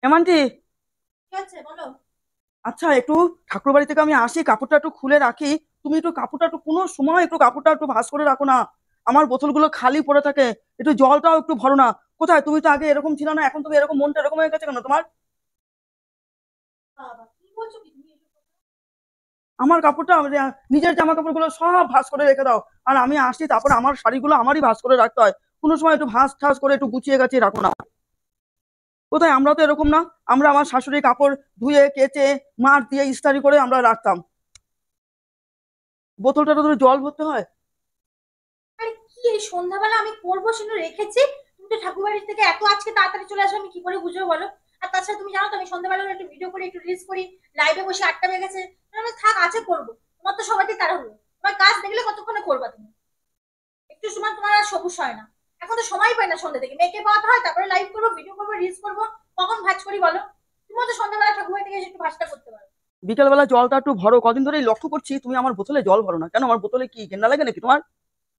এমনটি কি আছে বলো। আচ্ছা, একটু ঠাকুর বাড়ি থেকে আমি আসি, কাপড়টা একটু খুলে রাখি। তুমি একটু কাপড়টা একটু কোনো সময় একটু কাপড়টা একটু ভাঁজ করে রাখো না। আমার বোতলগুলো খালি পড়ে থাকে। একটু জলটাও একটু ভরো না। কোথায় তুমি? তো আগে এরকম ছিল না, এখন তুমি এরকম মনটা এরকম হয়ে গেছে কেন তোমার? বাবা কি বলছো কি তুমি এসব কথা? আমার কাপড়টা নিজের জামা কাপড়গুলো সব ভাঁজ করে রেখে দাও। আর আমি আসি, তারপর আমার শাড়িগুলো আমারই ভাঁজ করে রাখতে হয়। কোনো সময় একটু ভাঁজ ঠাজ করে একটু গুছিয়ে গাছিয়ে রাখো না। কোথায়? আমরা তো এরকম না। আমরা আমার শাশুড়ি কাপড় ধুয়ে কেচে মার দিয়ে ইস্ত্রি করে আমরা রাখতাম। বোতলটা তো জল ভরতে হয়। আরে কি এই সন্ধ্যাবেলা আমি পরবো সেটা রেখেছি। তুমি তো ঠাকুর বাড়ি থেকে এত আজকে তাড়াতাড়ি চলে আসবে, আমি কি করে বুঝবো বলো? আর তাছাড়া তুমি জানো তো আমি সন্ধ্যাবেলা একটু ভিডিও করি, একটু রিলস করি, লাইভে বসে 8টা বেজে গেছে। আমি থাক আছে করবো। তোমার তো সবাইকে তাড়াহুড়ো, তোমার কাজ দেখলে কতক্ষণে করবা তুমি? একটু সময় তোমার আর সবুজ হয় না। এখন তো সময় পাই না সন্ধ্যা থেকে, মেয়েকে পাওয়াতে হয়, তারপরে লাইভ করবো, ভিডিও করবো, রিলস করবো। কখন ভাজ করি বলো? তুমি তো সন্ধ্যাবেলা ঠাকুর বাড়ি থেকে এসে একটু ভাজটা করতে পারো। বিকেলবেলা জলটা একটু ভরো। কদিন ধরেই লক্ষ্য করছি তুমি আমার বোতলে জল ভরো না কেন? আমার বোতলে কি গেন্ডা লাগে নাকি তোমার?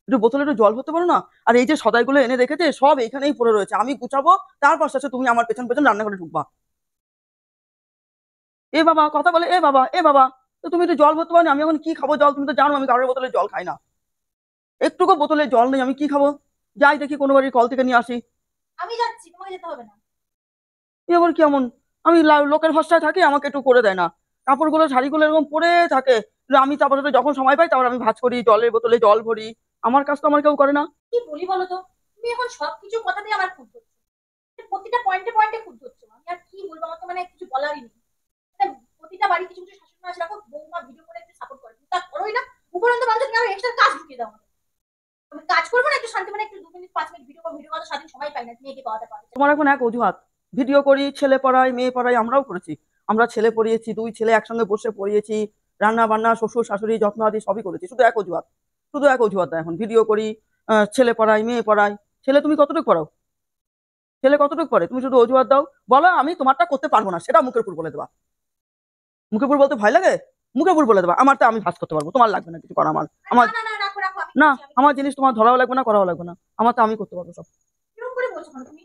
একটু বোতলে একটু জল ভরতে পারো না? আর এই যে সদাইগুলো এনে রেখেছে সব এখানেই পড়ে রয়েছে, আমি গুছাবো, তারপর শেষে তুমি আমার পেছন পেছন রান্না করে ঢুকবা। এ বাবা কথা বলে, এ বাবা এ বাবা। তো তুমি একটু জল ভরতে পারো না? আমি এখন কি খাবো জল? তুমি তো জানো আমি কারোর বোতলে জল খাই না। একটুকু বোতলে জল নেই, আমি কি খাবো? যাই দেখি কোনো বাড়ির কল থেকে নিয়ে আসি। আমি যাচ্ছি, তোমাকে যেতে হবে না। এ আবার কেমন? আমি লোকের ভরসায় থাকি, আমাকে একটু করে দেয় না। কাপড়গুলো শাড়িগুলো এরকম পরে থাকে। আমি তারপরে যখন সময় পাই তারপর আমি ভাঁজ করি, জলের বোতলে জল ভরি। আমার কাজ তো আমার কেউ করে না। কি বলি বলো তো? তুমি এখন সবকিছু কথা দিয়ে আমার খুঁত হচ্ছে, প্রতিটা পয়েন্টে পয়েন্টে খুঁত হচ্ছে। আমি আর কি বলবো, আমার তো মানে কিছু বলারই নেই। মানে প্রতিটা বাড়ি কিছু কিছু শাশুড়ি মা আছে, দেখো বৌমা ভিডিও করে একটু সাপোর্ট করে, তুমি তা করোই না। উপরন্ত মানুষ তুমি আরো এক্সট্রা কাজ ঢুকিয়ে দাও আমাকে। আমি কাজ করবো না একটু শান্তি, মানে একটু 2 মিনিট 5 মিনিট ভিডিও করবো, ভিডিও করার স্বাধীন সময় পাই না, তুমি একে পাওয়াতে পারো। তোমার এখন এক অজুহাত। ভিডিও করি, ছেলে পড়াই, মেয়ে পড়াই, আমরাও করেছি। আমরা ছেলে পড়িয়েছি, দুই ছেলে একসঙ্গে বসে পড়িয়েছি। রান্না বান্না, শ্বশুর শাশুড়ি যত্ন আদি সবই করেছি। শুধু এক অজুহাত, শুধু এক অজুহাত দেয় এখন ভিডিও করি, ছেলে পড়াই, মেয়ে পড়াই। ছেলে তুমি কতটুকু পড়াও? ছেলে কতটুকু পড়ে? তুমি শুধু অজুহাত দাও। বলো আমি তোমারটা করতে পারবো না, সেটা মুখের উপর বলে দেবা। মুখের উপর বলতে ভয় লাগে? মুখের উপর বলে দেবা আমারটা আমি ভাজ করতে পারবো, তোমার লাগবে না কিছু করা। আমার আরে আমার না না না, রাখো রাখো, আমি না, দিচ্ছি, আমি আমার দিচ্ছি। জিনিস তোমার ধরাও লাগবে না, করাও লাগবে না। আমারটা আমি করতে পারবো সব। কিরকম করে বলছো কেন তুমি?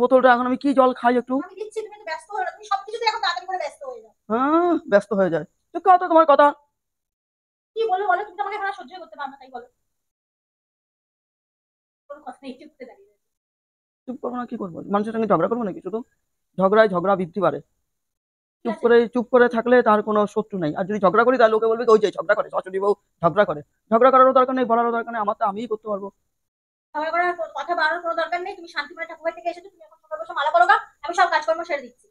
বোতলটা এখন আমি কি জল খাই একটু? আমি দিচ্ছি, তুমি তো ব্যস্ত হয়ে না, তুমি সবকিছুতে এখন তাড়াতাড়ি করে ব্যস্ত হয়ে যাও। হ্যাঁ, ব্যস্ত হয়ে যায়। চুপ কথা তোমার কথা। কি বলো বলো, তুমি তো আমাকে এখন আর সহ্য করতে পারবে না, তাই বলো। কোনো কথা নেই, চুপ করে দাঁড়িয়ে রয়েছে। চুপ করবো না, কি করবো? মানুষের সঙ্গে ঝগড়া করবো নাকি? শুধু ঝগড়ায় ঝগড়া বৃদ্ধি পারে। ঠিক আছে। চুপ করে থাকলে তার কোনো শত্রু নাই। আর যদি ঝগড়া করি তাহলে লোকে বলবে কি, ওই যে ঝগড়া করে, শাশুড়ি বউ ঝগড়া করে। ঝগড়া করারও দরকার নেই, বলারও দরকার নেই, আমার তো আমিই করতে পারবো। ঝগড়া করার কথা বাড়ানোর কোনো দরকার নেই, তুমি শান্তি করে ঠাকুর বাড়ি থেকে এসেছো, তুমি এখন ঠাকুর বসে মালা করো গা, আমি সব কাজকর্ম সেরে দিচ্ছি।